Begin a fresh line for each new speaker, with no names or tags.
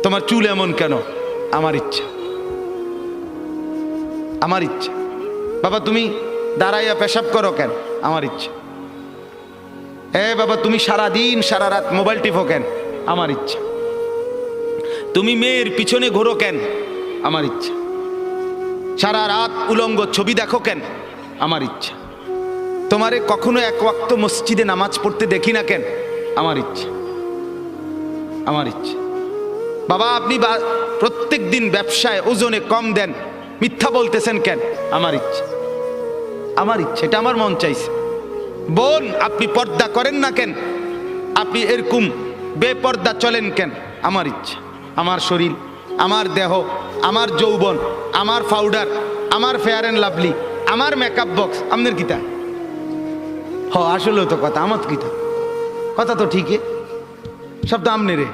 তোমার চুল এমন কেন? আমার ইচ্ছা, আমার ইচ্ছা। বাবা তুমি দাঁড়াইয়া পেশাব করো কেন? আমার ইচ্ছা। বাবা তুমি সারাদিন সারা রাত মোবাইল টিপো কেন? আমার ইচ্ছা। তুমি মেয়ের পিছনে ঘোরো কেন? আমার ইচ্ছা। সারা রাত উলঙ্গ ছবি দেখো কেন? আমার ইচ্ছা। তোমারে কখনো এক ওয়াক্ত মসজিদে নামাজ পড়তে দেখি না কেন? আমার ইচ্ছা, আমার ইচ্ছা। বাবা আপনি প্রত্যেক দিন ব্যবসায় ওজনে কম দেন, মিথ্যা বলতেছেন কেন? আমার ইচ্ছা, আমার ইচ্ছা, এটা আমার মন চাইছে। বোন আপনি পর্দা করেন না কেন? আপনি এরকম বেপর্দা চলেন কেন? আমার ইচ্ছা। আমার শরীর, আমার দেহ, আমার যৌবন, আমার পাউডার, আমার ফেয়ার অ্যান্ড লাভলি, আমার মেকআপ বক্স, আপনার কিতা? আসলেও তো কথা, আমার কিতা? কথা তো ঠিকই, সব তো আমনে রে।